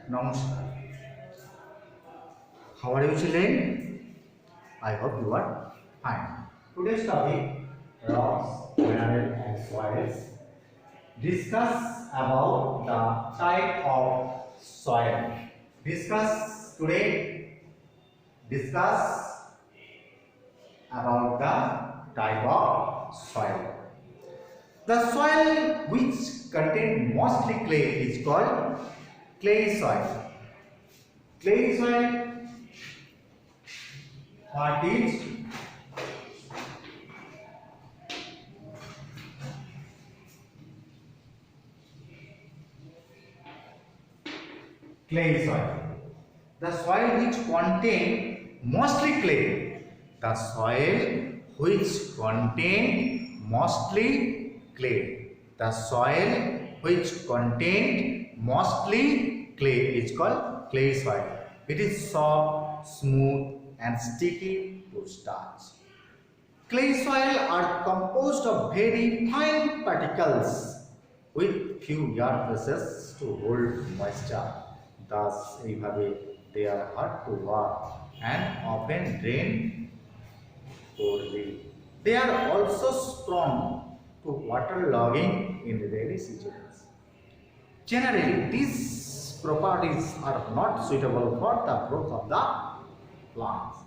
Namaskar. How are you children? I hope you are fine. Today's topic, rocks, mineral and soils. Discuss about the type of soil. Discuss today. Discuss about the type of soil. The soil which contains mostly clay is called clay soil. Clay soil. What is clay soil? The soil which contain mostly clay. The soil which contain mostly clay. The soil which contain mostly clay is called clay soil. It is soft, smooth and sticky to starch. Clay soil are composed of very fine particles with few air presses to hold moisture. Thus, they are hard to work and often drain poorly. They are also prone to waterlogging in rainy seasons. Generally, these properties are not suitable for the growth of the plants.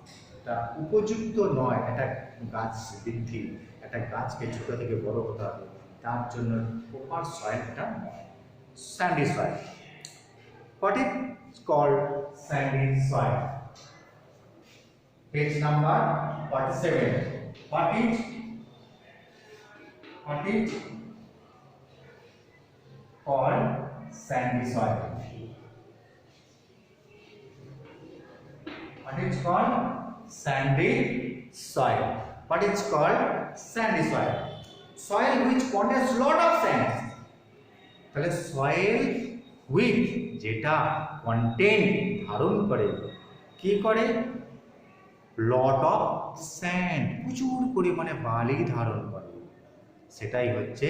এটা উপযুক্ত নয় একটা গাছ বৃদ্ধি, একটা গাছকে ছোট থেকে বড় হতে হবে, তার জন্য প্রপার সয়েলটা নয়। Sandy soil. What is called sandy soil? Page number 47. What is called sandy soil? What is called sandy soil? What is called sandy soil? Soil which contains lot of sand. তাহলে soil with যেটা content ধারণ করে, কি করে? লট of sand, প্রচুর পরিমাণে বালি ধারণ করে, সেটাই হচ্ছে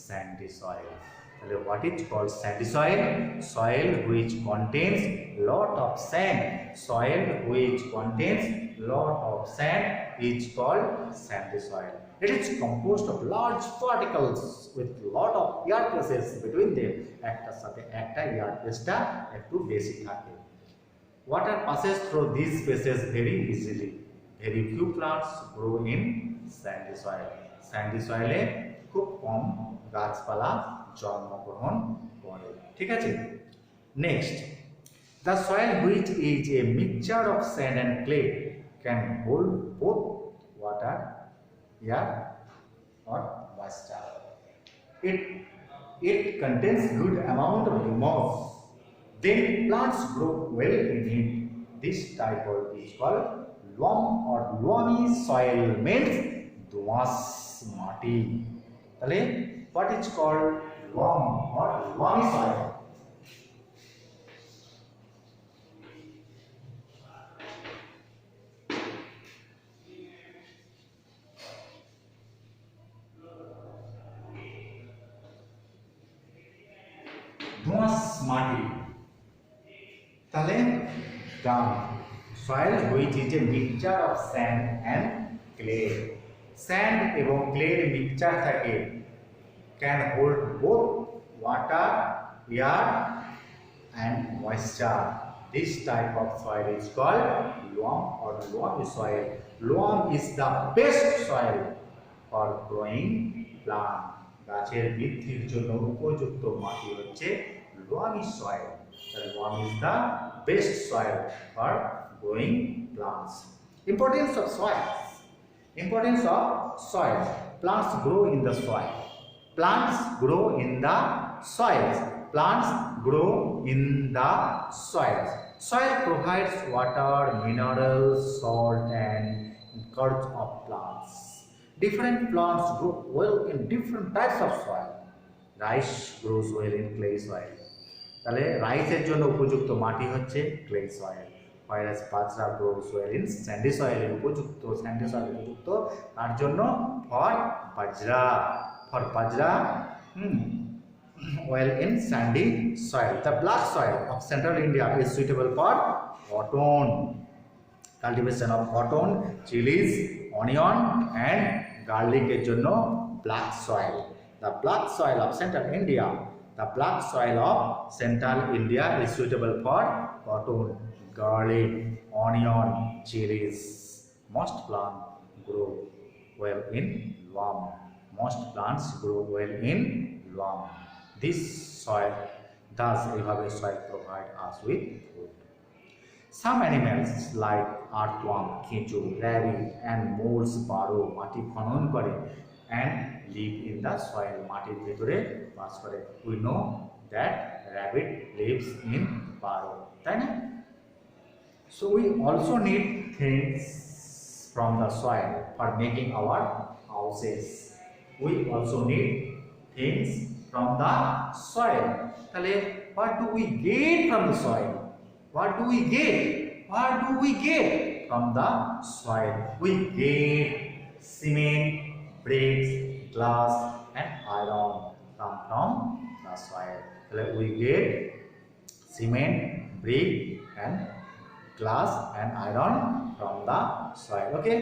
স্যান্ডি সয়েল। তাহলে what is called sandy soil? Soil which contains lot of sand. Soil which contains lot of sand is called sandy soil. It is composed of large particles with lot of air presses between them. একটার সাথে একটা air pressটা একটু বেশি থাকে. Water passes through these spaces very easily. Very few plants grow in sandy soil. Sandy soil এ খুব কম গাছপালা জন্মগ্রহণ করে। ঠিক আছে? Next, the soil which is a mixture of sand and clay can hold both water, air or moisture. It contains good amount of humus. Then plants grow well in it. This type of is called loam or loamy soil, means দোআঁশ মাটি। তাহলে what is called loam or loamy soil? দোআঁশ মাটি। তাহলে the soil which is a mixture of sand and clay. Sand এবং clay এর mixture থাকে, can hold both water, air and moisture. This type of soil is called loam or loamy soil. Loam is the best soil for growing plant. গাছের বৃদ্ধির জন্য উপযুক্ত মাটি হচ্ছে loamy soil. Loam is the best soil for growing plants. Importance of soils. Importance of soils. Plants grow in the soil. Plants grow in the soils. Plants grow in the soils. Soil provides water, minerals, salt and encourage of plants. Different plants grow well in different types of soil. Rice grows well in clay soil. তাহলে রাইসের জন্য উপযুক্ত মাটি হচ্ছে clay soil, whereas bajra grows well in sandy soil. উপযুক্ত sandy soil উপযুক্ত তার জন্য for bajra well in sandy soil. The black soil of central India is suitable for cotton, cultivation of cotton, chilies, onion and garlic এর জন্য black soil. The black soil of central India, the black soil of central India is suitable for cotton, garlic, onion, chilies. Most plants grow well in loam. Most plants grow well in loam. This soil, thus এভাবে soil provide us with food. Some animals like earthworm, kechu, rabbit and moles burrow মাটি খনন করে and live in the soil. মাটির ভিতরে বাস করে. We know that rabbit lives in burrow. তাই না? So we also need things from the soil for making our houses. We also need things from the soil. তাহলে what do we get from the soil? What do we get? What do we get from the soil? We get cement, bricks, glass and iron come from the soil. We get cement, brick and glass and iron from the soil. Okay?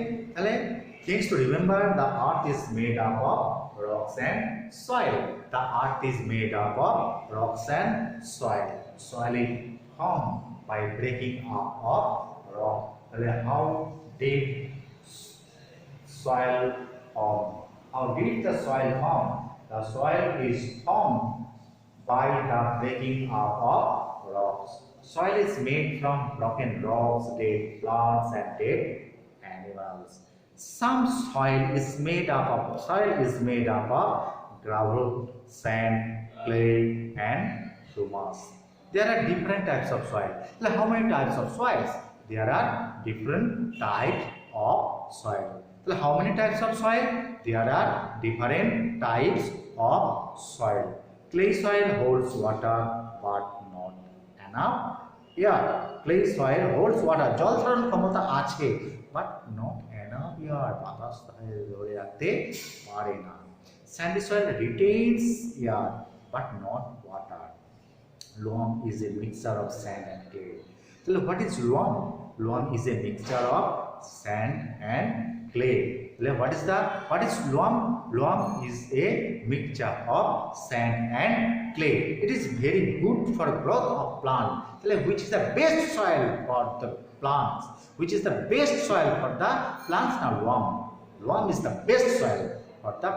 Things to remember: the earth is made up of rocks and soil. The earth is made up of rocks and soil. Soil is formed by breaking up of rock. How did soil form? How did the soil form? The soil is formed by the breaking up of rocks. Soil is made from broken rocks, dead plants and dead animals. Some soil is made up of gravel, sand, clay and humus. There are different types of soil. How many types of soils? There are different types of soil. How many types of soil? There are different types of soil. Clay soil holds water but not enough air. Clay soil holds water. জল ধারণ ক্ষমতা আছে but not enough air. বাতাস ধরে রাখতে পারে না. Sandy soil retains air but not water. Loam is a mixture of sand and clay. So what is loam? Loam is a mixture of sand and clay. What is loam? Loam is a mixture of sand and clay. It is very good for growth of plant. Which is the best soil for the plants? Which is the best soil for the plants? Now loam. Loam is the best soil for the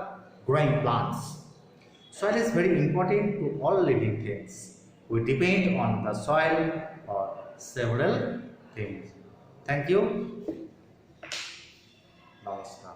growing plants. Soil is very important to all living things. We depend on the soil for several things. Thank you. Namaskar.